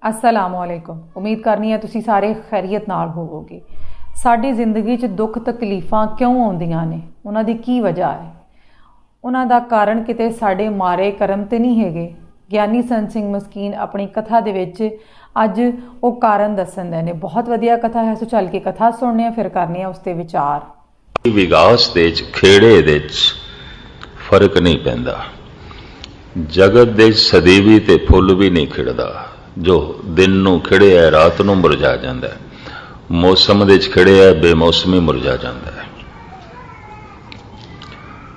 असलामुअलैकुम। उम्मीद करनी है तुसी सारे खैरियत नाल होवोगे। साडी जिंदगी च दुख तकलीफां क्यों आउंदियां ने, उन्हां दी की वजह है? उन्हां दा कारण किते साडे मारे कर्म ते नहीं हैगे। ਗਿਆਨੀ ਸੰਤ ਸਿੰਘ ਮਸਕੀਨ ਆਪਣੀ ਕਥਾ ਦੇ ਵਿੱਚ ਅੱਜ ਉਹ ਕਾਰਨ ਦੱਸਣ ਦੇ ਨੇ। ਬਹੁਤ ਵਧੀਆ ਕਥਾ ਹੈ, ਸੋ ਚੱਲ ਕੇ ਕਥਾ ਸੁਣਨੇ ਆ, ਫਿਰ ਕਰਨੇ ਆ ਉਸ ਤੇ ਵਿਚਾਰ। ਵਿਗਾਸ ਦੇ ਚ ਖੇੜੇ ਦੇ ਚ ਫਰਕ ਨਹੀਂ ਪੈਂਦਾ। ਜਗਤ ਦੇ ਸਦੀਵੀ ਤੇ ਫੁੱਲ ਵੀ ਨਹੀਂ ਖਿੜਦਾ। ਜੋ ਦਿਨ ਨੂੰ ਖਿੜਿਆ ਰਾਤ ਨੂੰ ਮੁਰਝਾ ਜਾਂਦਾ, ਮੌਸਮ ਦੇ ਚ ਖਿੜਿਆ ਬੇਮੌਸਮੀ ਮੁਰਝਾ ਜਾਂਦਾ ਹੈ।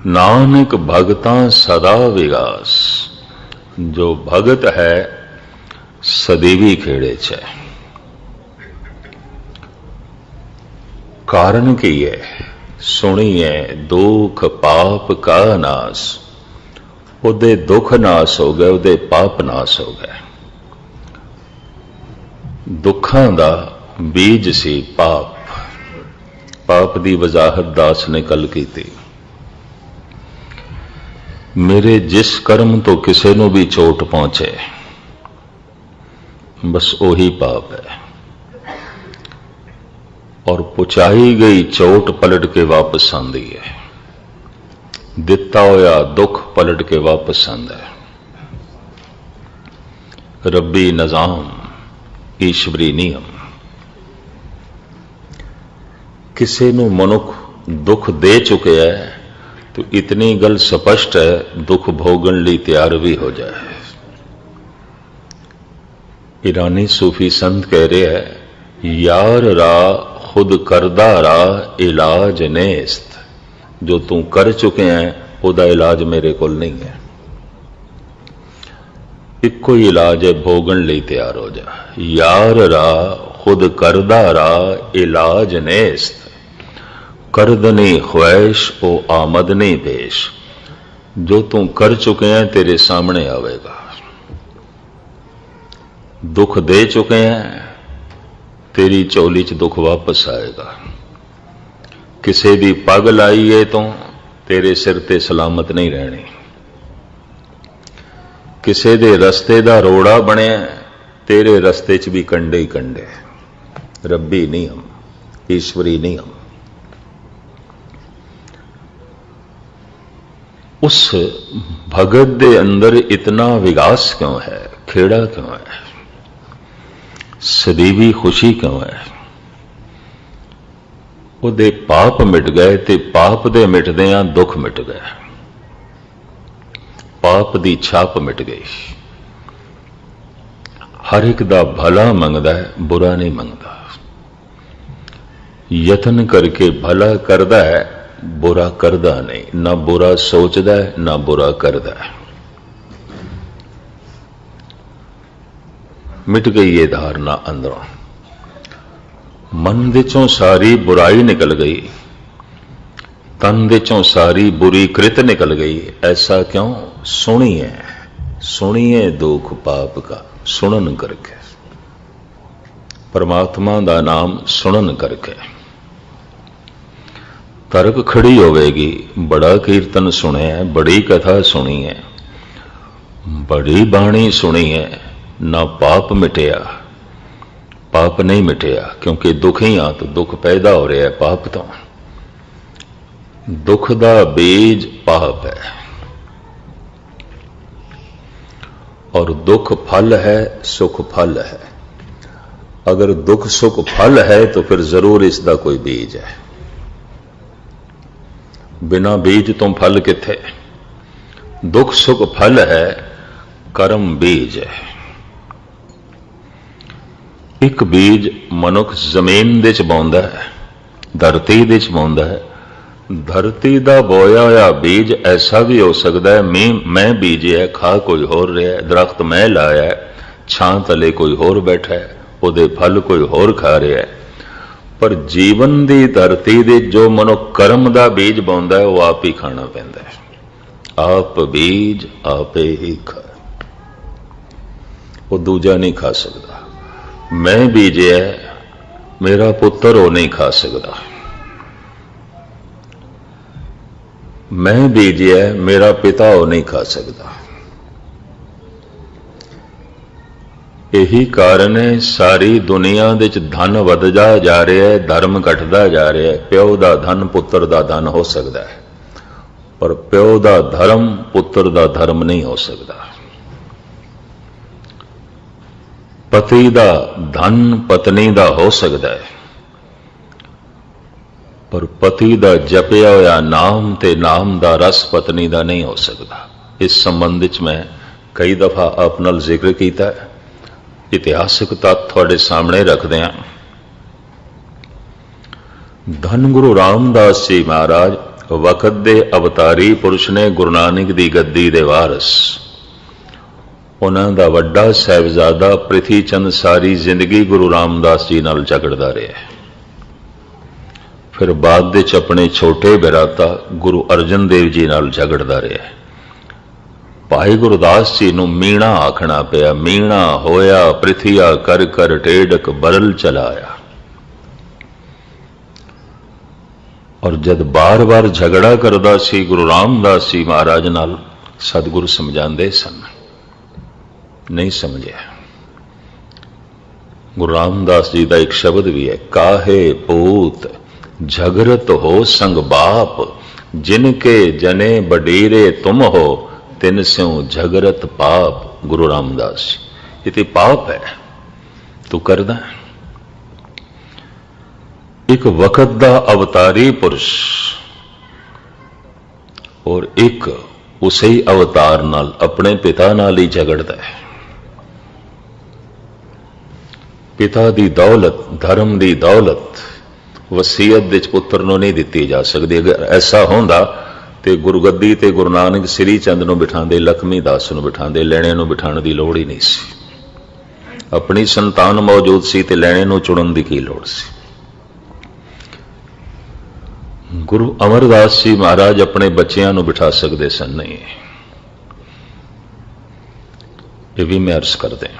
ਨਾਨਕ ਭਗਤਾਂ ਸਦਾ ਵਿਗਾਸ, जो भगत है सदैवी खेड़े च है। कारण की है सुनिए, दुख पाप का नाश। उदे दुख नाश हो गए, उदे पाप नाश हो गए। दुखां दा बीज सी पाप, पाप दी वजाहत दास ने कल की थी। मेरे जिस कर्म तो किसी को भी चोट पहुंचे, बस वही पाप है। और पहुंचाई गई चोट पलट के वापस आंदी है, दिता होया दुख पलट के वापस आंदा है। रब्बी निजाम, ईश्वरी नियम। किसी को मनुख दुख दे चुके है तो इतनी गल स्पष्ट है, दुख भोगन ली तैयार भी हो जाए। ईरानी सूफी संत कह रहे हैं, यार रा खुद करदा रा इलाज नेस्त। जो तू कर चुके हैं उदा इलाज मेरे को नहीं है। इको ही इलाज है, भोगन ली तैयार हो जा। यार रा खुद करदा रा इलाज नेस्त, करदनी ख्वाहिश ओ आमदनी पेश। जो तू कर चुके हैं तेरे सामने आवेगा। दुख दे चुके हैं, तेरी झोली च दुख वापस आएगा। किसी दी पग लाई है तो तेरे सिर ते सलामत नहीं रहनी। किसी दे रस्ते दा रोड़ा बने, तेरे रस्ते च भी कंडे ही कंडे। रब्बी नियम, ईश्वरी नियम। उस भगत दे अंदर इतना विगास क्यों है, खेड़ा क्यों है, सदीवी खुशी क्यों है? उहदे पाप मिट गए ते पाप दे मिटदियां दुख मिट गए। पाप दी छाप मिट गई। हर एक दा भला मंगदा है, बुरा नहीं मंगदा। यतन करके भला करदा है, बुरा करदा नहीं। ना बुरा सोचदा है, ना बुरा करदा है। मिट गई ये धारणा अंदरों। मन विचों सारी बुराई निकल गई, तन विचों सारी बुरी कृत निकल गई। ऐसा क्यों? सुनिए, सुनिए दुख पाप का, सुनन करके। परमात्मा दा नाम सुनन करके। तर्क खड़ी होवेगी। बड़ा कीर्तन सुने है, बड़ी कथा सुनी है, बड़ी बाणी सुनी है, ना पाप मिटिया। पाप नहीं मिटिया क्योंकि दुख ही आ तो दुख पैदा हो रहा है पाप तो। दुख दा बीज पाप है और दुख फल है, सुख फल है। अगर दुख सुख फल है तो फिर जरूर इसका कोई बीज है। बिना बीज तो फल किथे? दुख सुख फल है, कर्म बीज है। एक बीज मनुख जमीन दे च बोंदा है, धरती दे च बोंदा है। धरती दा बोया होया बीज ऐसा भी हो सकता है, मैं बीजे है, खा कोई होर रहा है। दरख्त मैं लाया है, छां तले कोई होर बैठा है, उहदे फल कोई होर खा रहा है। पर जीवन दी धरती दे जो मनुख कर्म दा बीज बोंदा है, वो आप ही खाना पैंदा है। आप बीज आपे ही खा, वो दूजा नहीं खा सकता। मैं बीजे है, मेरा पुत्र वो नहीं खा सकता। मैं बीजे है, मेरा पिता वो नहीं खा सकता। यही कारण है सारी दुनिया दे च धन वधदा जा रहा है, धर्म घटदा जा रहा है। प्यो दा धन पुत्र दा धन हो सकता है, पर प्यो दा धर्म पुत्र दा धर्म नहीं हो सकता। पति दा धन पत्नी दा हो सकता है, पर पति दा जपिया होया नाम ते नाम दा रस पत्नी दा नहीं हो सकता। इस संबंध च मैं कई दफा आप नाल जिक्र किया है, इतिहासक तत्थ थोड़े सामने रखते हैं। धन गुरु रामदास जी महाराज वक़्त दे अवतारी पुरुष ने, गुरु नानक दी गद्दी दे वारस। उन्हां दा वड्डा साहिबजादा प्रिथी चंद सारी जिंदगी गुरु रामदास जी नाल झगड़दा रहा। फिर बाद दे च अपने छोटे बिराता गुरु अर्जन देव जी नाल झगड़दा रहा। भाई गुरदास जी नूं मीणा आखना पिया। मीणा होया पृथिया कर कर टेढ़क बरल चलाया। और जब बार बार झगड़ा करदा सी गुरु रामदास जी महाराज नाल, सतगुरु समझांदे सन, नहीं समझिया। गुरु रामदास जी का एक शब्द भी है, काहे पूत झगड़त हो संग बाप, जिनके जने बडीरे तुम हो, तिन स्यों झगड़त पाप। गुरु रामदास जी, ये तो पाप है तू करदा। एक वक़्त दा अवतारी पुरुष और एक उसे ही अवतार नाल अपने पिता नाल ही झगड़दा है। पिता दी दौलत, धर्म दी दौलत वसीयत दे पुत्र नूं नहीं दिती जा सकती। अगर ऐसा होंदा तो गुरगद्दी ते गुरु नानक श्री चंद नूं बिठांदे, लक्ष्मी दास नूं बिठांदे, लैणे नूं बिठाण दी लोड़ ही नहीं सी। अपनी संतान मौजूद सी ते लैणे नूं चुणन दी की लोड़ सी। गुरु अमरदास जी महाराज अपने बच्चियां नूं बिठा सकते सन नहीं। ये भी मैं अर्ज कर दें।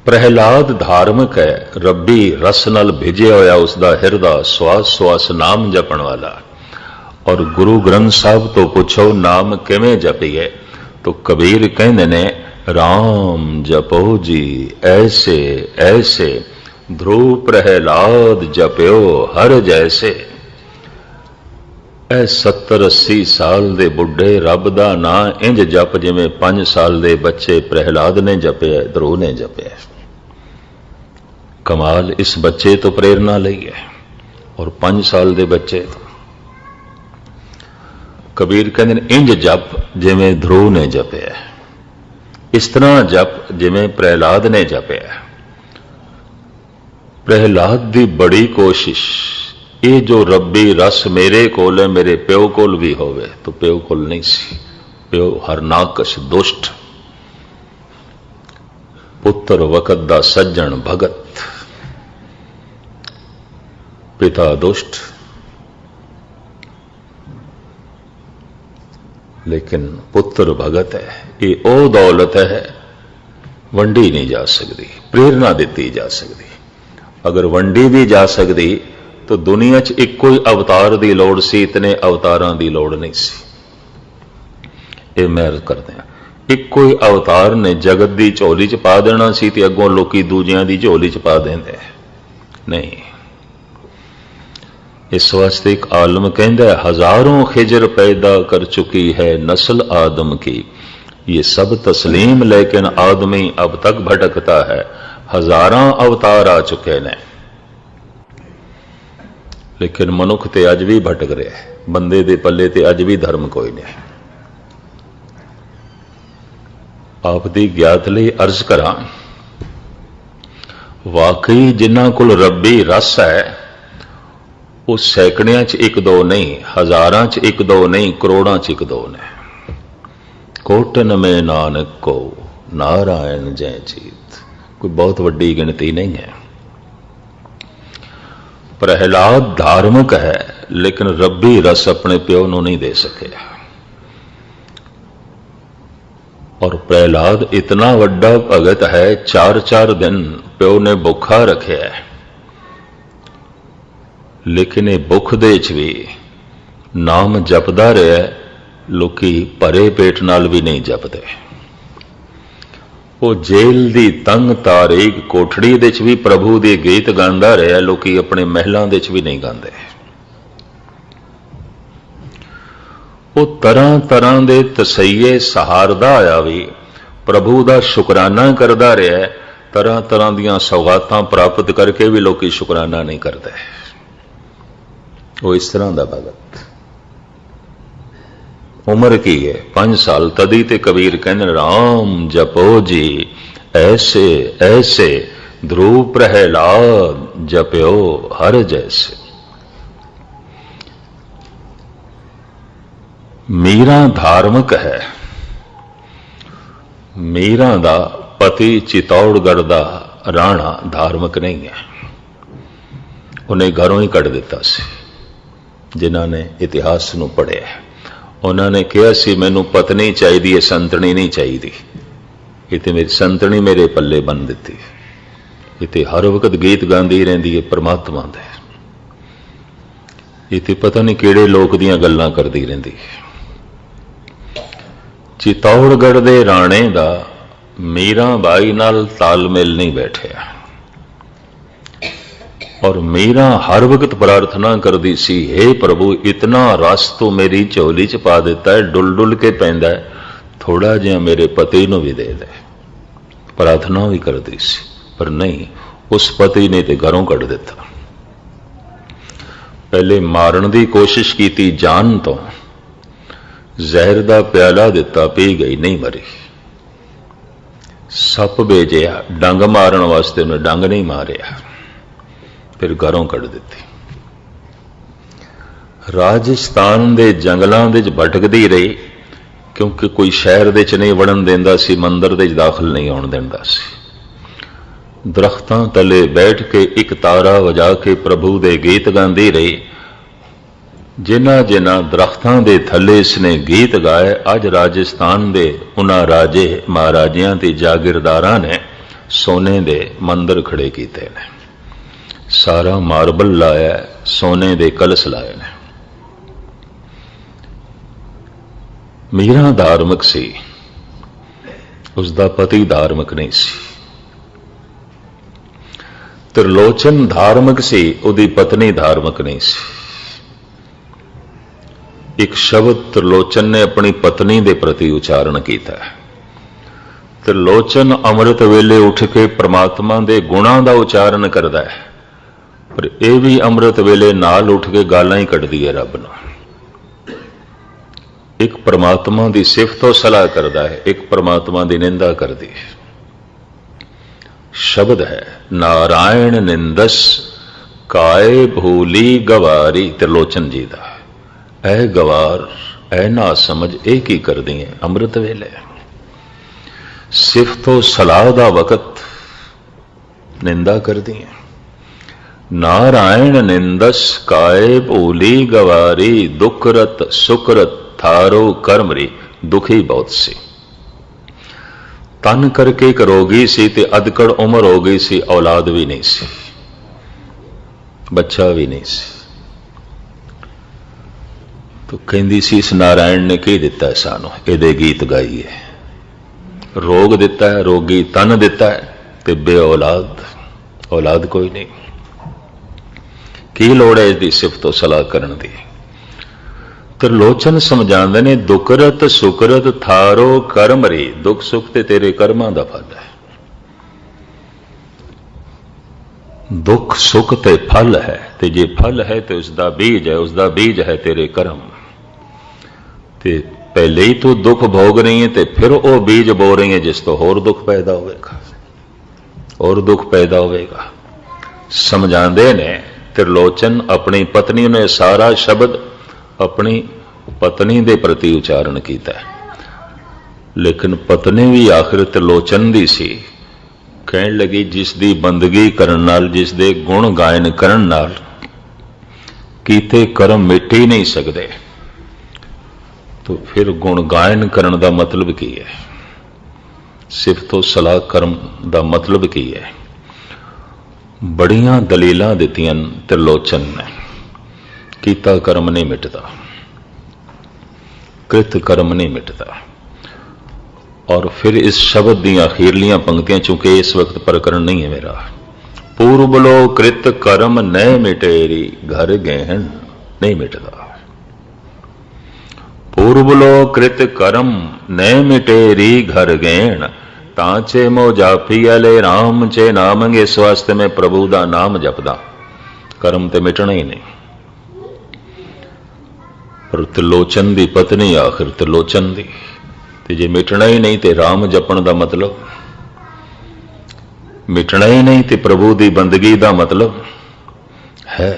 प्रहलाद धार्मिक है, रब्बी रस नाल भिजे होया उसका हिरदा, श्वास श्वास नाम जपण वाला। और गुरु ग्रंथ साहब तो पूछो नाम किवें जपीए, तो कबीर कहंदे ने, राम जपो जी ऐसे ऐसे, ध्रुव प्रहलाद जप्यो हर जैसे। ऐ 70-80 साल दे बुढ़े रब दा नां इंज जप जिवें 5 साल दे बच्चे प्रहलाद ने जपिया, ध्रुव ने जपिया। कमाल इस बच्चे तो प्रेरणा लई है, और 5 साल दे बच्चे तो। कबीर कहते इंज जप जिवें ध्रुव ने जपिया, इस तरह जप जिवें प्रहलाद ने जपिया। प्रहलाद दी बड़ी कोशिश ये जो रब्बी रस मेरे कोल है, मेरे प्यो कोल भी होवे, तो प्यो कोल नहीं सी। प्यो हरनाकश दुष्ट, पुत्र वक़्त दा सज्जन भगत, पिता दुष्ट। लेकिन पुत्र भगत है। ये ओ दौलत है वंडी नहीं जा सकती, प्रेरणा दी जा सकती। अगर वंडी भी जा सकती तो दुनिया च इको ही अवतार की लौड़ सी, इतने अवतारां की लौड़ नहीं सी। ये मैं करते हैं, इको ही अवतार ने जगत की झोली च पा देना सी, ते अगों लोकी दूजियां की झोली च पा देंदे नहीं। इस वास्ते एक आलम कहता है, हजारों खिजर पैदा कर चुकी है नस्ल आदम की, ये सब तस्लीम लेकिन आदमी अब तक भटकता है। हजारां अवतार आ चुके ने, लेकिन मनुख ते अज भी भटक रहा है। बंदे दे पल्ले ते अज भी धर्म कोई नहीं। आप दी ज्ञात लई अर्ज करा, वाकई जिन्हां कोल रब्बी रस है वो सैकड़ियां च एक दो नहीं, हजारां च एक दो नहीं, करोड़ां च एक दो ने। कोटन में नानक को नारायण जय जीत, कोई बहुत वड्डी गिनती नहीं है। प्रहलाद धार्मिक है, लेकिन रब्बी रस अपने प्यो नूं नहीं दे सके। और प्रहलाद इतना वड्डा भगत है, 4-4 दिन प्यो ने भुखा रखे है, लेकिन ये भुख दे च भी नाम जपदा रहा। लोकी भरे पेट नाल भी नहीं जपते। ਉਹ ਜੇਲ੍ਹ ਦੀ ਤੰਗ ਤਾਰੀਕ ਕੋਠੜੀ ਦੇ 'ਚ ਵੀ ਪ੍ਰਭੂ ਦੇ ਗੀਤ ਗਾਉਂਦਾ ਰਿਹਾ। ਲੋਕੀ ਆਪਣੇ ਮਹਿਲਾਂ ਦੇ 'ਚ ਵੀ ਨਹੀਂ ਗਾਉਂਦੇ। ਉਹ ਤਰ੍ਹਾਂ ਤਰ੍ਹਾਂ ਦੇ ਤਸਈਏ ਸਹਾਰਦਾ ਆਇਆ ਵੀ ਪ੍ਰਭੂ ਦਾ ਸ਼ੁਕਰਾਨਾ ਕਰਦਾ ਰਿਹਾ। ਤਰ੍ਹਾਂ ਤਰ੍ਹਾਂ ਦੀਆਂ ਸੌਗਾਤਾਂ ਪ੍ਰਾਪਤ ਕਰਕੇ ਵੀ ਲੋਕੀ ਸ਼ੁਕਰਾਨਾ ਨਹੀਂ ਕਰਦੇ। ਉਹ ਇਸ ਤਰ੍ਹਾਂ ਦਾ ਭਗਤ। ਉਮਰ ਕੀ ਹੈ? 5 ਸਾਲ। ਤਦੀ ਤੇ ਕਬੀਰ ਕਹਿੰਦੇ ਰਾਮ ਜਪੋ ਜੀ ਐਸੇ ਐਸੇ ਧਰੁਵ ਪ੍ਰਹਿਲਾਦ ਜਪਿਓ ਹਰ ਜੈਸੇ। ਮੀਰਾ ਧਾਰਮਿਕ ਹੈ। ਮੀਰਾ ਦਾ ਪਤੀ ਚਿਤੌੜਗੜ੍ਹ ਦਾ ਰਾਣਾ ਧਾਰਮਿਕ ਨਹੀਂ ਹੈ। ਉਹਨੇ ਘਰੋਂ ਹੀ ਕੱਢ ਦਿੱਤਾ ਸੀ। ਜਿਨ੍ਹਾਂ ਨੇ ਇਤਿਹਾਸ ਨੂੰ ਪੜ੍ਹਿਆ ਉਹਨਾਂ ਨੇ ਕਿਹਾ ਸੀ ਮੈਨੂੰ ਪਤਨੀ ਚਾਹੀਦੀ ਹੈ, ਸੰਤਣੀ ਨਹੀਂ ਚਾਹੀਦੀ। ਇਹ ਤੇ ਮੇਰੀ ਸੰਤਣੀ ਮੇਰੇ ਪੱਲੇ ਬੰਨ ਦਿੱਤੀ। ਇਹ ਤੇ ਹਰ ਵਕਤ ਗੀਤ ਗਾਉਂਦੀ ਰਹਿੰਦੀ ਹੈ ਪਰਮਾਤਮਾ ਦੇ। ਇਹ ਤੇ ਪਤਾ ਨਹੀਂ ਕਿਹੜੇ ਲੋਕ ਦੀਆਂ ਗੱਲਾਂ ਕਰਦੀ ਰਹਿੰਦੀ ਹੈ। ਚਿਤੌੜਗੜ੍ਹ ਦੇ ਰਾਣੇ ਦਾ ਮੀਰਾ ਬਾਈ ਨਾਲ ਤਾਲਮੇਲ ਨਹੀਂ ਬੈਠਿਆ। और मीरा हर वक्त प्रार्थना करती सी, हे प्रभु इतना रस तो मेरी झोली च पा दिता है, डुल डुल के पैंदा है, थोड़ा जिहा मेरे पति नूं भी दे दे। प्रार्थना भी करती सी पर नहीं, उस पति ने तो घरों कढ़ दिता। पहले मारन की कोशिश की जान तो, जहर का प्याला दिता पी गई, नहीं मरी। सप भेजिया डंग मारन वास्ते, उन्हें डंग नहीं मारिया, फिर घरों कढ़ दी। राजस्थान के जंगलों के भटकती रही क्योंकि कोई शहर दे च नहीं वड़न देंदा सी, मंदिर दे दाखिल नहीं आउण देंदा सी। दरख्तां तले बैठ के एक तारा वजा के प्रभु दे गीत गांदी रही। जिन्हां जिन्हां दरख्तां दे थले इसने गीत गाए, अज राजस्थान दे उन्हां राजे महाराजियां ते जागीरदारां ने सोने दे मंदिर खड़े कीते ने। सारा मार्बल लाया, सोने दे कलश लाए ने। मीरा धार्मिक सी, उसका पति धार्मिक नहीं सी। त्रिलोचन धार्मिक सी, उसकी पत्नी धार्मिक नहीं सी। एक शब्द त्रिलोचन ने अपनी पत्नी के प्रति उच्चारण किया। त्रिलोचन अमृत वेले उठ के परमात्मा के गुणों का उच्चारण करता है, पर यह भी अमृत वेले नाल उठ के गालां ही कढ़दी है रब नूं। एक परमात्मा की सिफत सलाह करता है, एक परमात्मा की निंदा करती है। शब्द है नारायण निंदस काय भूली गवारी, त्रिलोचन जी का। ऐ गवार, ऐ ना समझ, ए की कर दी है अमृत वेले। सिफतो सलाह का वकत निंदा कर दी है। नारायण निंदस काय भूली गवारी, दुखरत सुकरत थारो कर्मरी। दुखी बहुत सी, तन करके एक रोगी सी ते अधकड़ उम्र हो गई सी, औलाद भी नहीं सी, बच्चा भी नहीं सी। तो कहती सी इस नारायण ने की दिता है सानू, इहदे गीत गाइए। रोग दिता है, रोगी तन दिता है ते बे औलाद, औलाद कोई नहीं। की लोड़ है इसकी सिफतो सलाह करने की? त्रिलोचन समझाते ने दुखरत सुकरत थारो कर्मरी, दुख सुख ते तेरे कर्मां दा फल है। दुख सुख ते फल है, ते जे फल है तो उसका बीज है, उसका बीज है तेरे कर्म। ते पहले ही तू दुख भोग रही है ते फिर वो बीज बो रही है जिस तो होर दुख पैदा होगा, और दुख पैदा होगा। समझाते ने त्रिलोचन अपनी पत्नी ने सारा शब्द अपनी पत्नी के प्रति उच्चारण किया, लेकिन पत्नी भी आखिर त्रिलोचन दी सी। कहन लगी जिसकी बंदगी करन नाल, जिसदे गुण गायन करन नाल कीते कर्म मिट ही नहीं सकते, तो फिर गुण गायन करन दा मतलब की है? सिफतो सलाह कर्म दा मतलब की है? बड़ियां दलीलां दित्तियां त्रिलोचन ने। कीता कर्म नहीं मिटता, कृत कर्म नहीं मिटता। और फिर इस शब्द दी अखीरलियां पंक्तियां, चूंकि इस वक्त प्रकरण नहीं है मेरा। पूर्वलो कृत कर्म न मिटेरी घर गहन नहीं मिटदा। पूर्वलो कृत कर्म न मिटेरी घर गहन, तांचे मो जाफी अले राम चे नामंगे। इस वास्ते मैं प्रभु दा नाम जपदा। कर्म ते मिटना ही नहीं। पर त्रिलोचन दी पत्नी आखिर त्रिलोचन दी, ते जे मिटना ही नहीं ते राम जपण दा मतलब, मिटना ही नहीं ते प्रभु दी बंदगी दा मतलब है।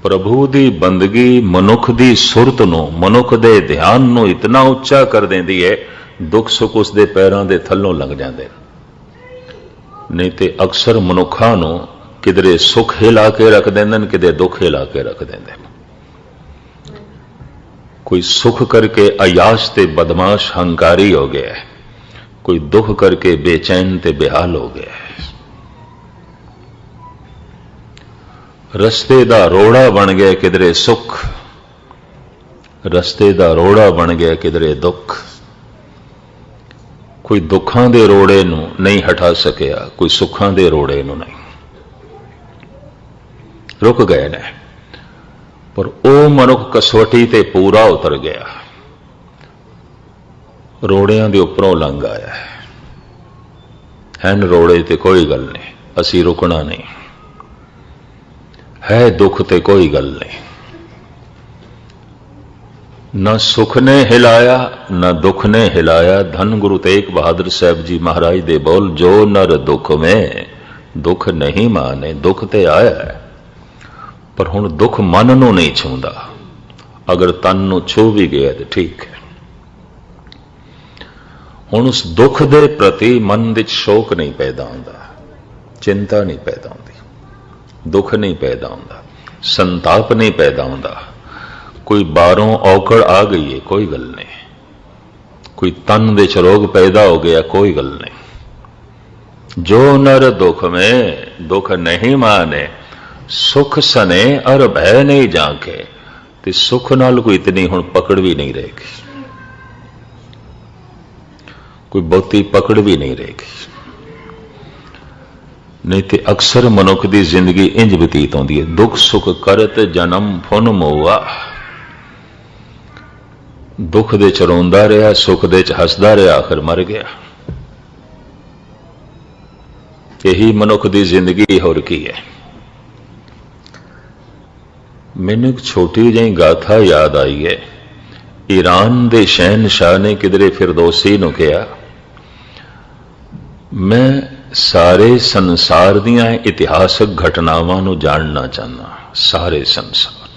प्रभु दी बंदगी मनुख दी सुरत नूं, मनुख दे ध्यान नूं इतना उच्चा कर देंदी है, दुख सुख उसदे पैरां दे थल्लों लंघ जांदे। नहीं ते अक्सर मनुखां नूं किधरे सुख हिला के रख देंदे, किधरे दुख हिला के रख देंदे। कोई सुख करके अयाश ते बदमाश हंकारी हो गया है, कोई दुख करके बेचैन ते बेहाल हो गया है। रस्ते दा रोड़ा बन गया किधरे सुख, रस्ते दा रोड़ा बन गया किधरे दुख। कोई दुखां दे रोड़े नूं नहीं हटा सकिया, कोई सुखां दे रोड़े नूं नहीं, रुक गए ने। पर ओ मनुख कसवटी ते पूरा उतर गया, रोड़ियां दे उपरों लंघ आया है। रोड़े ते कोई गल नहीं, असी रुकना नहीं है। दुख ते कोई गल नहीं, न सुख ने हिलाया न दुख ने हिलाया। धन गुरु तेग बहादुर साहब जी महाराज दे बोल, जो नर दुख में दुख नहीं माने। दुख ते आया है, पर हुण दुख मन नूं नहीं छूंदा। अगर तन नूं छू भी गया तो ठीक है। हुण उस दुख दे प्रति मन विच शोक नहीं पैदा होंदा, चिंता नहीं पैदा होंदी, दुख नहीं पैदा होंदा, संताप नहीं पैदा होंदा। कोई बारों औकड़ आ गई है, कोई गल नहीं। कोई तन विच रोग पैदा हो गया, कोई गल नहीं। जो नर दुख में दुख नहीं माने, सुख सने और भय नहीं जाके। ते सुख नाल कोई इतनी हुण पकड़ भी नहीं रहेगी, कोई बहुती पकड़ भी नहीं रहेगी। नहीं तो अक्सर मनुख की जिंदगी इंज बतीत होती है, दुख सुख करत जन्म फुन मोआ। दुख दे च रोंदा रहा, सुख दे च हसदा रहा, आखिर मर गया। यही मनुख की जिंदगी होर की है। मैनू एक छोटी जी गाथा याद आई है। ईरान के शहनशाह ने किधरे फिरदौसी नूं कहा, मैं सारे संसार दियां इतिहासक घटनावां नूं जानना चाहना। सारे संसार,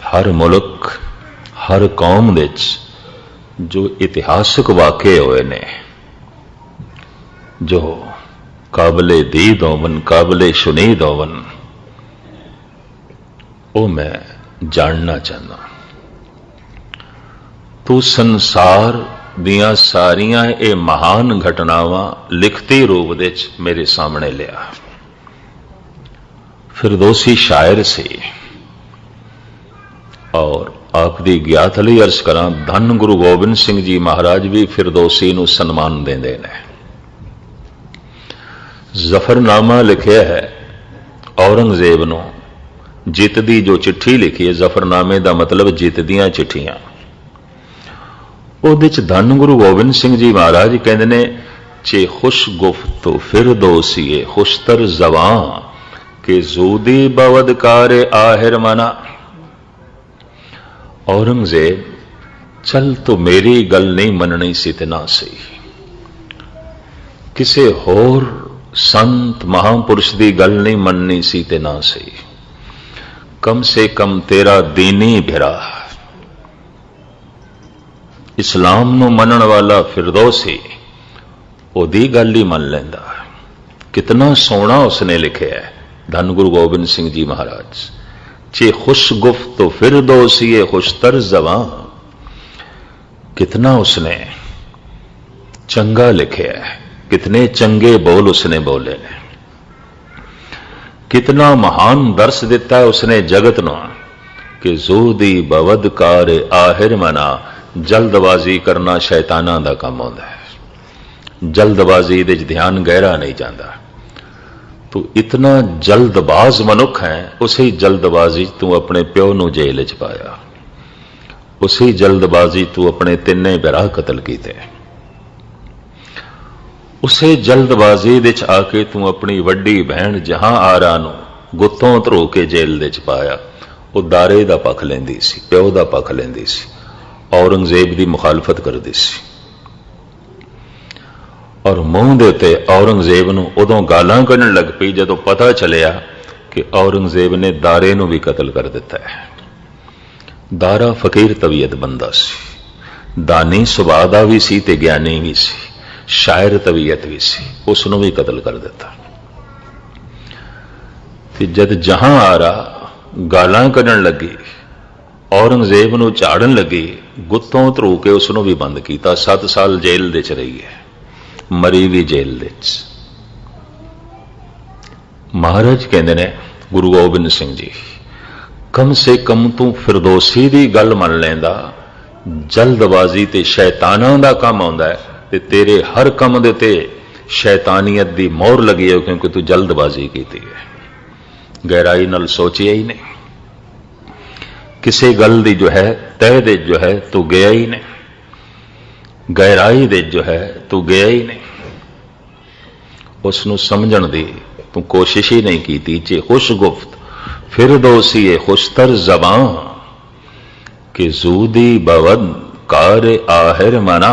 हर मुल्क, हर कौम विच जो इतिहासक वाक़े होए ने, जो काबिले दीद होवन, काबिले शुनीद होवन, वो मैं जानना चाहना। तू संसार दियां सारियां ये महान घटनावां लिखती रूप विच मेरे सामने लिया। फिरदौसी शायर से और आपकी ज्ञात लई अर्ज करा, धन गुरु गोबिंद सिंह जी महाराज भी फिरदौसी नूं सन्मान देंदे ने। जफरनामा लिखिया है औरंगजेब नूं, जित दी जो चिट्ठी लिखी है, जफरनामे का मतलब जित दियां चिट्ठियां। उहदे च धन गुरु गोबिंद सिंह जी महाराज कहते ने, चे खुश गुफ्त फिरदौसीए खुशतर जवां के जूदी बवद कारे आहिर मना। औरंगजेब चल तो मेरी गल नहीं मननी सी ते ना सही, किसे होर संत महापुरुष की गल नहीं मननी सी ते ना सही। कम से कम तेरा दीनी भिरा इस्लाम नूं मनण वाला फिरदौसी ओदी गल ही मन लैंदा। कितना सोहना उसने लिखिया है धन गुरु गोबिंद सिंह जी महाराज। चे खुश गुफ्त फिरदौसीए खुशतर जवां, कितना उसने चंगा लिखिया है, कितने चंगे बोल उसने बोले ने, कितना महान दर्श दिता है उसने जगत नूं कि जूदी बवद कार आहिर मना, जल्दबाजी करना शैताना का काम आउंदा है। जल्दबाजी दे ध्यान गहरा नहीं जाता। तू इतना जल्दबाज मनुख है, उसी जल्दबाजी तू अपने प्यो नूं जेल च पाया, उसी जल्दबाजी तू अपने तिन्ने बिरा कतल कीते, उसे जल्दबाजी दे च आके तू अपनी वड्डी बहन जहां आरा नूं गुत्तों धरो के जेल दे च पाया। वो दारे दा पक्ष लैंदी सी, प्यो दा पक्ष लैंदी सी, औरंगजेब दी मुखालफत करदी सी। और मूंह दे उत्ते औरंगजेब नूं उदों गालां कढण लग पई जदों पता चलिया कि औरंगजेब ने दारे नूं भी कतल कर दिता है। दारा फकीर तबीयत बंदा सी, दानी सुभाਅ दा भी सी ते ज्ञानी भी सी, शायर तबीयत भी सी, उसनूं भी कतल कर दिता। ते जद जहां आ रहा गालां कढण लगी, औरंगजेब नूं झाड़न लगी, गुत्तों धरू के उसनूं भी बंद कीता। 7 साल जेल दे च रही है, मरी भी जेल दे च। महाराज कहंदे ने गुरु गोबिंद सिंह जी, कम से कम तू फिरदौसी दी गल मन लैंदा। जल्दबाजी ते शैतानां दा काम आउंदा है ते तेरे हर काम दे ते शैतानियत दी मोहर लगी है, क्योंकि तू जल्दबाजी कीती है, गहराई नाल सोचिया ही नहीं, किसी गल दी जो है तह दे जो है तू गया ही नहीं, गहराई दे जो है तू गया ही नहीं, उसनू समझण दी तू कोशिश ही नहीं की। जे खुश गुफ्त फिरदौसी खुशतर जबां कि जूदी बवद कार आहिर मना।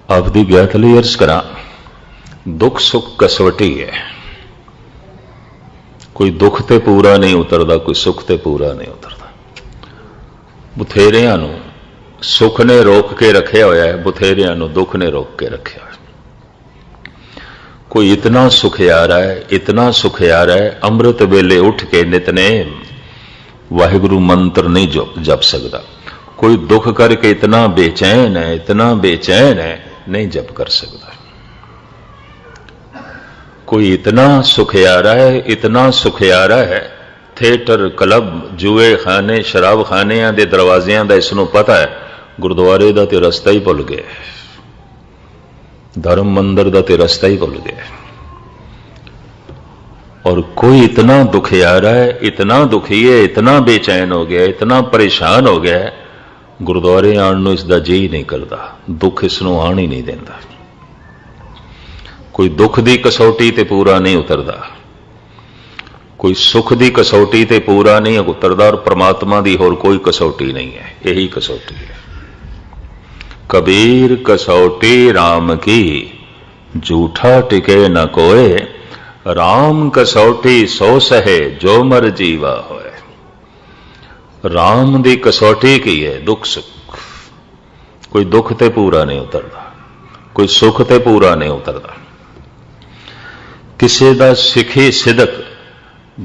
अब दी गैतली अर्ज करा, दुख सुख कसवटी है, कोई दुख ते पूरा नहीं उतरदा, कोई सुख ते पूरा नहीं उतरदा। बथेरियां नूं सुख ने रोक के रखिया होया है, बथेरियां नूं दुख ने रोक के रखिया। कोई इतना सुखियारा है, इतना सुखियारा है, अमृत वेले उठ के नितनेम वाहिगुरु मंत्र नहीं जप सकता। कोई दुख करके इतना बेचैन है, इतना बेचैन है, नहीं जप कर सकता। कोई इतना सुखियारा है, इतना सुखियारा है, थिएटर क्लब जुए खाने शराब खाने दे दरवाजियां दा इसनूं पता है, गुरुद्वारे दा ते रस्ता ही भुल गए, धर्म मंदिर दा ते रस्ता ही भुल गए। और कोई इतना दुखियारा है, इतना दुखी है, इतना बेचैन हो गया, इतना परेशान हो गया, गुरुद्वारे आण नूं इसदा जी नहीं करता, दुख इसनूं आण ही नहीं देंदा। कोई दुख दी कसौटी ते पूरा नहीं उतरदा, कोई सुख दी कसौटी ते पूरा नहीं उतरदा, और परमात्मा दी होर कोई कसौटी नहीं है, यही कसौटी है। कबीर कसौटी राम की झूठा टिके न कोय, राम कसौटी सो सहे जो मर जीवा होए। राम दी कसौटी की है दुख सुख, कोई दुख ते पूरा नहीं उतरदा, कोई सुख ते पूरा नहीं उतरदा। किसी दा सिखी सिदक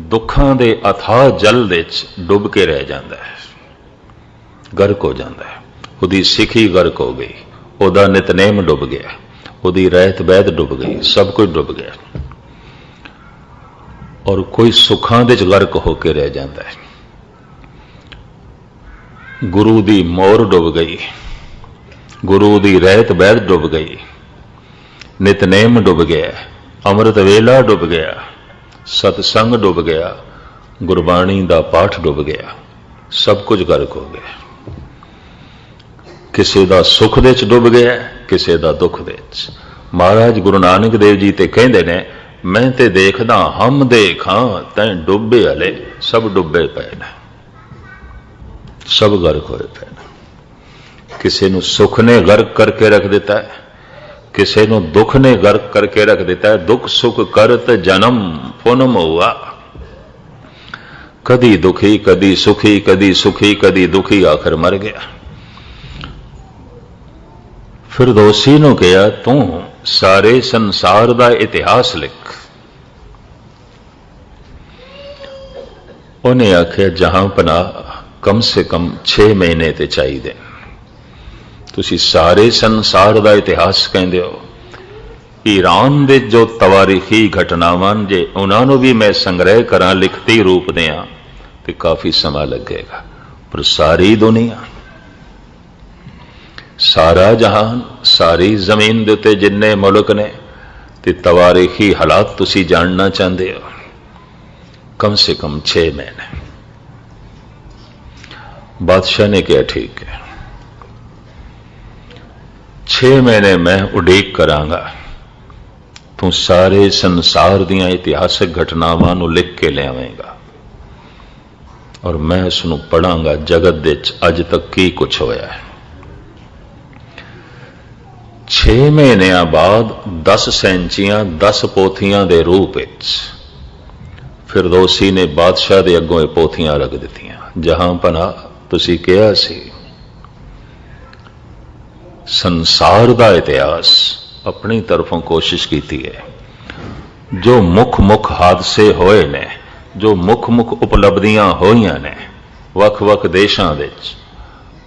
दुखां दे अथाह जल दे डुब के रह जाता है, गर्क हो जाता है। उहदी सिखी गर्क हो गई, उहदा नितनेम डुब गया, उहदी रहत बैत डुब गई, सब कुछ डुब गया। और कोई सुखां दे गर्क होके रह जाता है। गुरु दी मोर डुब गई, गुरु दी रहत बैत डुब गई, नितनेम डुब गया, अमृत वेला डुब गया, सतसंग डुब गया, गुरबाणी दा पाठ डुब गया, सब कुछ गर्क हो गया। किसी दा सुख दे च डुब गया, किसी दा दुख दे च। महाराज गुरु नानक देव जी ते कहंदे ने, मैं ते देखदा हम देखा तैं डुबे हले, सब डुबे पे ने, सब गर्क होए पे ने। किसी नूं सुख ने गर्क करके रख देता है, किसी नूं दुख ने गर्क करके रख देता है। दुख सुख करत जन्म पुनम हुआ, कदी दुखी कदी सुखी, कदी सुखी कदी दुखी, आखिर मर गया। फिरदौसी नूं कहा, तू सारे संसार दा इतिहास लिख। उन्हें आख्या, जहां पना कम से कम 6 महीने ते चाहिए। तुसी सारे संसार दा इतिहास कहंदे हो, ईरान दे जो तवारीखी घटनावां जे उन्होंने भी मैं संग्रह करा, लिखती रूप दें, तो काफी समा लगेगा। पर सारी दुनिया सारा जहान, सारी जमीन दे उत्ते जिन्ने मुल्क ने ते तवारीखी हालात तुसी जानना चाहते हो, कम से कम 6 महीने। बादशाह ने कहा ठीक है, 6 महीने मैं उड़ीक करांगा, तू सारे संसार दियां इतिहासक घटनावां नूं लिख के लियावेंगा और मैं उसनूं पढ़ांगा जगत दे अज तक की कुछ होया है। 6 महीनों बाद 10 सैंचियां 10 पोथियां दे रूप विच फिरदौसी ने बादशाह दे अगों पोथियां रख दित्तियां। जहां पना तुसी कहा सी संसार दा इतिहास अपनी तरफों कोशिश की है, जो मुख मुख हादसे होए ने, जो मुख मुख उपलब्धियां होइयां ने वख वख देशां विच,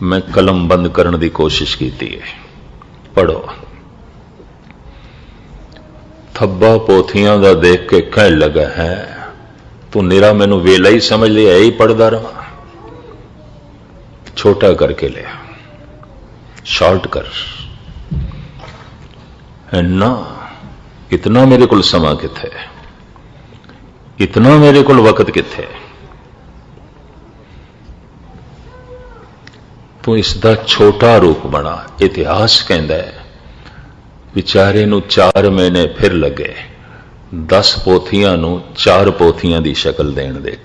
मैं कलम बंद करने की कोशिश की है। पढ़ो। थब्बा पोथियां दा देख के कहने लगा है तू निरा मैनू वेला ही समझ लिया, यही पढ़दा रहा। छोटा करके लिया, शॉर्ट कर। है ना, इतना मेरे को समा किथे, इतना मेरे को वक्त किथे, तू इसका छोटा रूप बना। इतिहास कहता है विचारे नू 4 महीने फिर लगे 10 पोथियां नू 4 पोथियां की शक्ल देने दे।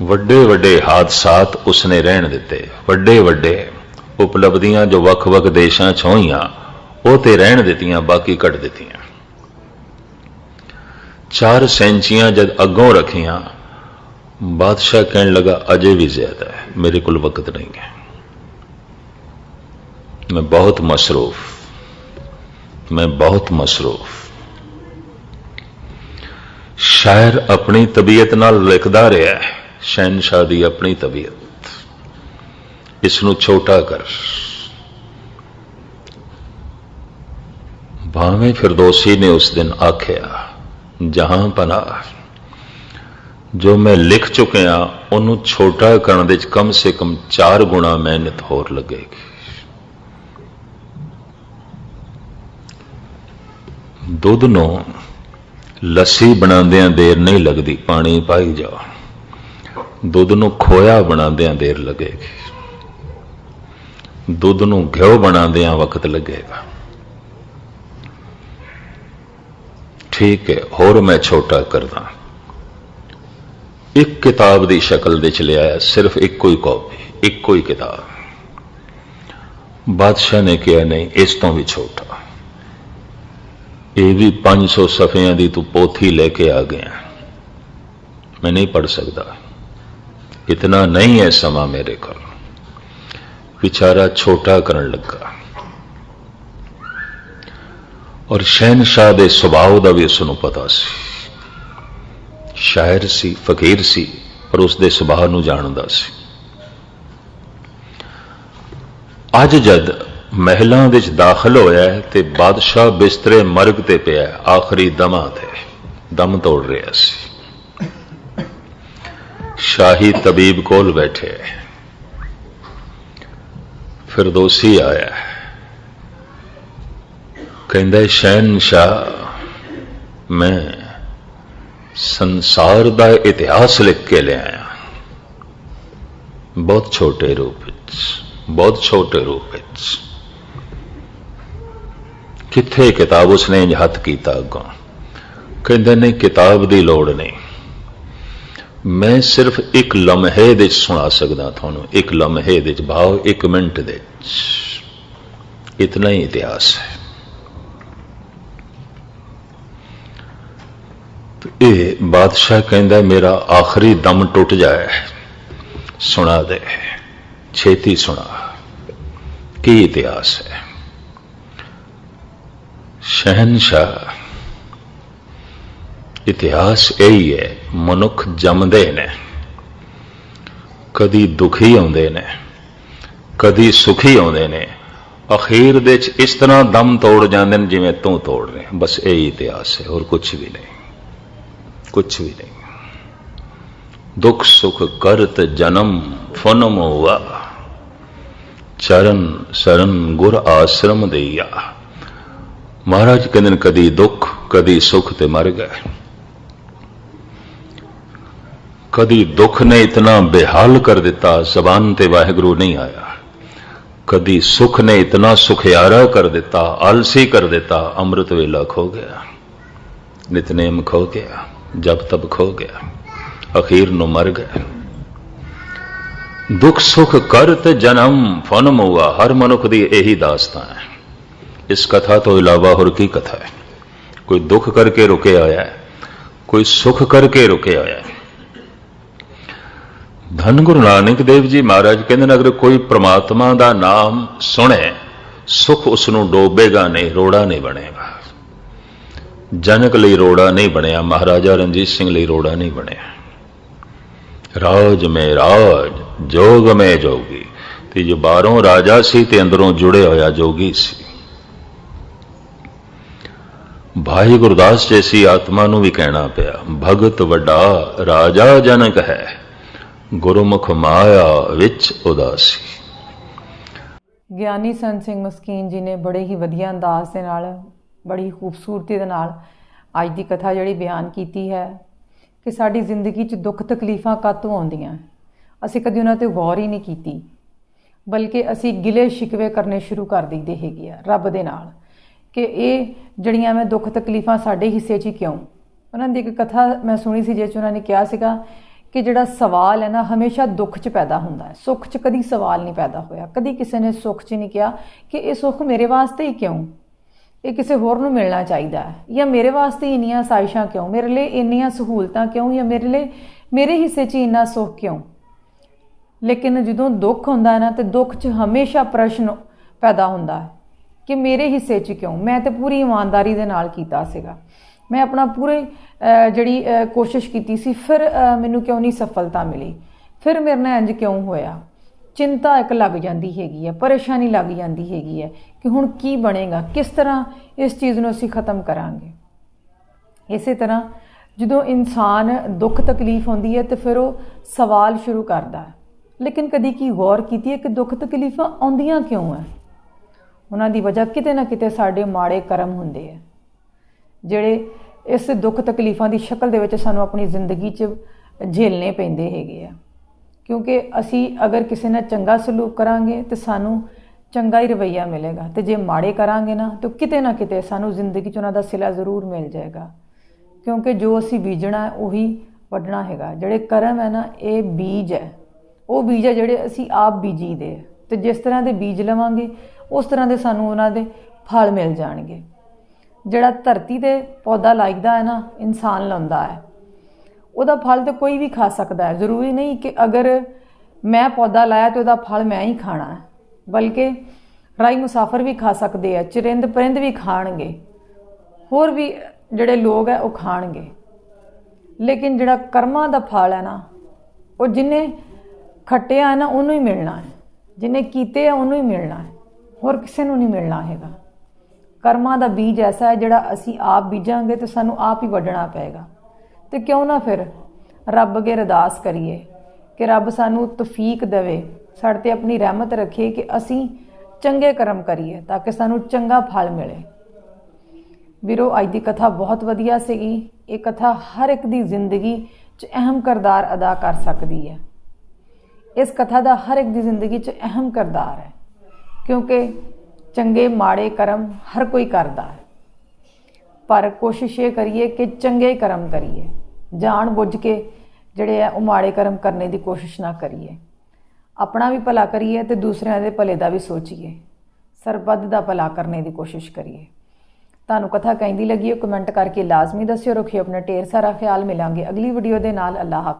वड्डे वड्डे हादसात उसने रहन दिते, वड्डे वड्डे उपलब्धियां जो वख वख देशां च होईयां वो ते रहन दित्तियां, बाकी कट दित्तियां। 4 सैंचियां जद अगों रखियां, बादशाह कहने लगा अजे भी ज्यादा है, मेरे को वक्त नहीं है, मैं बहुत मसरूफ। शायर अपनी तबीयत नाल लिखदा रहा है, शहनशाह दी अपनी तबीयत, इसनू छोटा कर। भावें फिरदौसी ने उस दिन आख्या जहां पना जो मैं लिख चुकिया उन्हों छोटा करने दे कम से कम 4 गुणा मेहनत होर लगेगी। दुध नूं लस्सी बनांदियां देर नहीं लगती, पानी पाई जाओ। दुध नूं खोया बनांदियां देर लगेगी, दुध नूं घ्यो बनांदियां वक्त लगेगा। ठीक है, होर मैं छोटा करदा। एक किताब की शक्ल दे च लिया, सिर्फ एक ही कॉपी, एक ही किताब। बादशाह ने कहा नहीं, इस तो भी छोटा, ये भी 500 सफियां की तू पोथी लेके आ गया, मैं नहीं पढ़ सकता, इतना नहीं है समा मेरे को। बेचारा छोटा करन लगा और शहनशाह दे सुभाव दा भी उसनूं पता सी। शायर सी, फकीर सी, पर उसदे सुभाव नूं जानदा सी। अज जद महलां विच दाखिल होया है ते बादशाह बिस्तरे मरग ते पिया, आखिरी दमां ते दम तोड़ रहा सी। शाही तबीब कोल बैठे, फिरदौसी आया, कहंदा शहनशाह मैं संसार दा इतिहास लिख के ले आया, बहुत छोटे रूप विच, बहुत छोटे रूप विच। किथे किताब उसने हथ कीता अगों, कहंदा नहीं किताब की लोड़ नहीं, मैं सिर्फ एक लम्हे दे सुना सकदा थानू, एक लम्हे दे भाव 1 मिनट दे, इतना ही इतिहास है। तो ये बादशाह कहंदा मेरा आखिरी दम टुट जाए, सुना दे, छेती सुना, की इतिहास है। शहनशाह इतिहास यही है, मनुख जमदे ने, कदी दुखी आउंदे ने, कदी सुखी आउंदे ने, अखीर दे इस तरह दम तोड़ जाते हैं जिवें तू तोड़ रहे, बस यही इतिहास है और कुछ भी नहीं, कुछ भी नहीं। दुख सुख करत जन्म फनम हुआ, चरण शरण गुर आश्रम देया। महाराज कहते कदी दुख कदी सुख ते मर गए। कदी दुख ने इतना बेहाल कर दिता, जबान ते वाहिगुरु नहीं आया। कदी सुख ने इतना सुखियारा कर दिता, आलसी कर दिता, अमृत वेला खो गया, नितनेम खो गया, जब तब खो गया, अखीर नु मर गए। दुख सुख करत जन्म फन मुआ, हर मनुख दी यही दास्तान है। इस कथा तो इलावा होर की कथा है? कोई दुख करके रुके आया है, कोई सुख करके रुके आया है। धन गुरु नानक देव जी महाराज कहते अगर कोई परमात्मा का नाम सुने, सुख उसनों डोबेगा नहीं, रोड़ा नहीं बनेगा। जनक लई रोड़ा नहीं बनया, महाराजा रणजीत सिंह लई रोड़ा नहीं बनया। राज में राज, जोग में जोगी, ते जो बारों राजा सी ते अंदरों जुड़े होया जोगी सी। भाई गुरदास जैसी आत्मा नूं भी कहना पिया, भगत वड्डा राजा जनक है, गुरुमुख माया विच उदासी। ਗਿਆਨੀ ਸੰਤ ਸਿੰਘ ਮਸਕੀਨ ਜੀ ਨੇ ਬੜੇ ਹੀ ਵਧੀਆ ਅੰਦਾਜ਼ ਦੇ ਨਾਲ, ਬੜੀ ਖੂਬਸੂਰਤੀ ਦੇ ਨਾਲ ਅੱਜ ਦੀ ਕਥਾ ਜਿਹੜੀ ਬਿਆਨ ਕੀਤੀ ਹੈ ਕਿ ਸਾਡੀ ਜ਼ਿੰਦਗੀ 'ਚ ਦੁੱਖ ਤਕਲੀਫਾਂ ਕਾਹਤੋਂ ਆਉਂਦੀਆਂ। ਅਸੀਂ ਕਦੀ ਉਹਨਾਂ 'ਤੇ ਗੌਰ ਹੀ ਨਹੀਂ ਕੀਤੀ, ਬਲਕਿ ਅਸੀਂ ਗਿਲੇ ਸ਼ਿਕਵੇ ਕਰਨੇ ਸ਼ੁਰੂ ਕਰ ਦਿੰਦੇ ਹੈਗੇ ਆ ਰੱਬ ਦੇ ਨਾਲ ਕਿ ਇਹ ਜਿਹੜੀਆਂ ਮੈਂ ਦੁੱਖ ਤਕਲੀਫਾਂ ਸਾਡੇ ਹਿੱਸੇ 'ਚ ਕਿਉਂ। ਉਹਨਾਂ ਦੀ ਇੱਕ ਕਥਾ ਮੈਂ ਸੁਣੀ ਸੀ ਜਿਸ 'ਚ ਉਹਨਾਂ ਨੇ ਕਿਹਾ ਸੀਗਾ ਕਿ ਜਿਹੜਾ ਸਵਾਲ ਹੈ ਨਾ ਹਮੇਸ਼ਾ ਦੁੱਖ 'ਚ ਪੈਦਾ ਹੁੰਦਾ ਹੈ, ਸੁੱਖ 'ਚ ਕਦੀ ਸਵਾਲ ਨਹੀਂ ਪੈਦਾ ਹੋਇਆ। ਕਦੀ ਕਿਸੇ ਨੇ ਸੁੱਖ 'ਚ ਨਹੀਂ ਕਿਹਾ ਕਿ ਇਹ ਸੁੱਖ ਮੇਰੇ ਵਾਸਤੇ ਹੀ ਕਿਉਂ, ਇਹ ਕਿਸੇ ਹੋਰ ਨੂੰ ਮਿਲਣਾ ਚਾਹੀਦਾ ਹੈ, ਜਾਂ ਮੇਰੇ ਵਾਸਤੇ ਇੰਨੀਆਂ ਆਸਾਇਸ਼ਾਂ ਕਿਉਂ, ਮੇਰੇ ਲਈ ਇੰਨੀਆਂ ਸਹੂਲਤਾਂ ਕਿਉਂ, ਜਾਂ ਮੇਰੇ ਹਿੱਸੇ 'ਚ ਇੰਨਾ ਸੁੱਖ ਕਿਉਂ। ਲੇਕਿਨ ਜਦੋਂ ਦੁੱਖ ਹੁੰਦਾ ਹੈ ਨਾ ਤੇ ਦੁੱਖ 'ਚ ਹਮੇਸ਼ਾ ਪ੍ਰਸ਼ਨ ਪੈਦਾ ਹੁੰਦਾ ਹੈ ਕਿ ਮੇਰੇ ਹਿੱਸੇ 'ਚ ਕਿਉਂ। ਮੈਂ ਤਾਂ ਪੂਰੀ ਇਮਾਨਦਾਰੀ ਦੇ ਨਾਲ ਕੀਤਾ ਸੀਗਾ, ਮੈਂ ਆਪਣਾ ਪੂਰੇ ਜਿਹੜੀ ਕੋਸ਼ਿਸ਼ ਕੀਤੀ ਸੀ, ਫਿਰ ਮੈਨੂੰ ਕਿਉਂ ਨਹੀਂ ਸਫਲਤਾ ਮਿਲੀ, ਫਿਰ ਮੇਰੇ ਨਾਲ ਇੰਜ ਕਿਉਂ ਹੋਇਆ। ਚਿੰਤਾ ਇੱਕ ਲੱਗ ਜਾਂਦੀ ਹੈਗੀ ਹੈ, ਪਰੇਸ਼ਾਨੀ ਲੱਗ ਜਾਂਦੀ ਹੈਗੀ ਹੈ ਕਿ ਹੁਣ ਕੀ ਬਣੇਗਾ, ਕਿਸ ਤਰ੍ਹਾਂ ਇਸ ਚੀਜ਼ ਨੂੰ ਅਸੀਂ ਖ਼ਤਮ ਕਰਾਂਗੇ। ਇਸੇ ਤਰ੍ਹਾਂ ਜਦੋਂ ਇਨਸਾਨ ਦੁੱਖ ਤਕਲੀਫ ਹੁੰਦੀ ਹੈ ਤੇ ਫਿਰ ਉਹ ਸਵਾਲ ਸ਼ੁਰੂ ਕਰਦਾ ਹੈ, ਲੇਕਿਨ ਕਦੀ ਕੀ ਗੌਰ ਕੀਤੀ ਹੈ ਕਿ ਦੁੱਖ ਤਕਲੀਫਾਂ ਆਉਂਦੀਆਂ ਕਿਉਂ ਹੈ। ਉਹਨਾਂ ਦੀ ਵਜ੍ਹਾ ਕਿਤੇ ਨਾ ਕਿਤੇ ਸਾਡੇ ਮਾੜੇ ਕਰਮ ਹੁੰਦੇ ਆ, ਜਿਹੜੇ ਇਸ ਦੁੱਖ ਤਕਲੀਫਾਂ ਦੀ ਸ਼ਕਲ ਦੇ ਵਿੱਚ ਸਾਨੂੰ ਆਪਣੀ ਜ਼ਿੰਦਗੀ 'ਚ ਝੇਲਣੇ ਪੈਂਦੇ ਹੈਗੇ ਆ। ਕਿਉਂਕਿ ਅਸੀਂ ਅਗਰ ਕਿਸੇ ਨਾਲ ਚੰਗਾ ਸਲੂਕ ਕਰਾਂਗੇ ਤਾਂ ਸਾਨੂੰ ਚੰਗਾ ਹੀ ਰਵੱਈਆ ਮਿਲੇਗਾ, ਤੇ ਜੇ ਮਾੜੇ ਕਰਾਂਗੇ ਨਾ ਤਾਂ ਕਿਤੇ ਨਾ ਕਿਤੇ ਸਾਨੂੰ ਜ਼ਿੰਦਗੀ 'ਚ ਉਹਨਾਂ ਦਾ ਸਿਲਾ ਜ਼ਰੂਰ ਮਿਲ ਜਾਏਗਾ। ਕਿਉਂਕਿ ਜੋ ਅਸੀਂ ਬੀਜਣਾ ਉਹੀ ਵੱਢਣਾ ਹੈਗਾ। ਜਿਹੜੇ ਕਰਮ ਹੈ ਨਾ, ਇਹ ਬੀਜ ਹੈ, ਉਹ ਬੀਜ ਹੈ ਜਿਹੜੇ ਅਸੀਂ ਆਪ ਬੀਜੀ ਦੇ, ਤੇ ਜਿਸ ਤਰ੍ਹਾਂ ਦੇ ਬੀਜ ਲਵਾਂਗੇ ਉਸ ਤਰ੍ਹਾਂ ਦੇ ਸਾਨੂੰ ਉਹਨਾਂ ਦੇ ਫਲ ਮਿਲ ਜਾਣਗੇ। ਜਿਹੜਾ ਧਰਤੀ 'ਤੇ ਪੌਦਾ ਲਾਈਦਾ ਹੈ ਨਾ, ਇਨਸਾਨ ਲਾਉਂਦਾ ਹੈ, ਉਹਦਾ ਫਲ ਤਾਂ ਕੋਈ ਵੀ ਖਾ ਸਕਦਾ ਹੈ। ਜ਼ਰੂਰੀ ਨਹੀਂ ਕਿ ਅਗਰ ਮੈਂ ਪੌਦਾ ਲਾਇਆ ਤਾਂ ਉਹਦਾ ਫਲ ਮੈਂ ਹੀ ਖਾਣਾ ਹੈ, ਬਲਕਿ ਰਾਈ ਮੁਸਾਫਰ ਵੀ ਖਾ ਸਕਦੇ ਆ, ਚਰਿੰਦ ਪਰਿੰਦ ਵੀ ਖਾਣਗੇ, ਹੋਰ ਵੀ ਜਿਹੜੇ ਲੋਕ ਹੈ ਉਹ ਖਾਣਗੇ। ਲੇਕਿਨ ਜਿਹੜਾ ਕਰਮਾਂ ਦਾ ਫਲ ਹੈ ਨਾ, ਉਹ ਜਿਹਨੇ ਖੱਟਿਆ ਹੈ ਨਾ ਉਹਨੂੰ ਹੀ ਮਿਲਣਾ ਹੈ, ਜਿਹਨੇ ਕੀਤੇ ਆ ਉਹਨੂੰ ਹੀ ਮਿਲਣਾ ਹੈ, ਹੋਰ ਕਿਸੇ ਨੂੰ ਨਹੀਂ ਮਿਲਣਾ ਹੈਗਾ। ਕਰਮਾਂ ਦਾ ਬੀਜ ਐਸਾ ਹੈ ਜਿਹੜਾ ਅਸੀਂ ਆਪ ਬੀਜਾਂਗੇ ਤੇ ਸਾਨੂੰ ਆਪ ਹੀ ਵੱਢਣਾ ਪਏਗਾ। ਤੇ ਕਿਉਂ ਨਾ ਫਿਰ ਰੱਬ ਅੱਗੇ ਅਰਦਾਸ ਕਰੀਏ ਕਿ ਰੱਬ ਸਾਨੂੰ ਤੌਫੀਕ ਦੇਵੇ, ਸਾਡੇ 'ਤੇ ਆਪਣੀ ਰਹਿਮਤ ਰੱਖੇ ਕਿ ਅਸੀਂ ਚੰਗੇ ਕਰਮ ਕਰੀਏ ਤਾਂ ਕਿ ਸਾਨੂੰ ਚੰਗਾ ਫਲ ਮਿਲੇ। ਵੀਰੋ, ਅੱਜ ਦੀ ਕਥਾ ਬਹੁਤ ਵਧੀਆ ਸੀਗੀ। ਇਹ ਕਥਾ ਹਰ ਇੱਕ ਦੀ ਜ਼ਿੰਦਗੀ 'ਚ ਅਹਿਮ ਕਿਰਦਾਰ ਅਦਾ ਕਰ ਸਕਦੀ ਹੈ। ਇਸ ਕਥਾ ਦਾ ਹਰ ਇੱਕ ਦੀ ਜ਼ਿੰਦਗੀ 'ਚ ਅਹਿਮ ਕਿਰਦਾਰ ਹੈ, ਕਿਉਂਕਿ ਚੰਗੇ ਮਾੜੇ ਕਰਮ ਹਰ ਕੋਈ ਕਰਦਾ ਹੈ, ਪਰ ਕੋਸ਼ਿਸ਼ ਇਹ ਕਰੀਏ ਕਿ ਚੰਗੇ ਕਰਮ ਕਰੀਏ, ਜਾਣ ਬੁੱਝ ਕੇ ਜਿਹੜੇ ਆ ਉਹ ਮਾੜੇ ਕਰਮ ਕਰਨੇ ਦੀ ਕੋਸ਼ਿਸ਼ ਨਾ ਕਰੀਏ। ਆਪਣਾ ਵੀ ਭਲਾ ਕਰੀਏ ਤੇ ਦੂਸਰਿਆਂ ਦੇ ਭਲੇ ਦਾ ਵੀ ਸੋਚੀਏ, ਸਰਬੱਤ ਦਾ ਭਲਾ ਕਰਨੇ ਦੀ ਕੋਸ਼ਿਸ਼ ਕਰੀਏ। ਤੁਹਾਨੂੰ ਕਥਾ ਕਹਿੰਦੀ ਲੱਗੀ ਹੈ, ਕਮੈਂਟ ਕਰਕੇ ਲਾਜ਼ਮੀ ਦੱਸਿਓ। ਰੱਖਿਓ ਆਪਣਾ ਢੇਰ ਸਾਰਾ ਖਿਆਲ। ਮਿਲਾਂਗੇ ਅਗਲੀ ਵੀਡੀਓ ਦੇ ਨਾਲ। ਅੱਲਾਹ ਹਾਫਿਜ਼।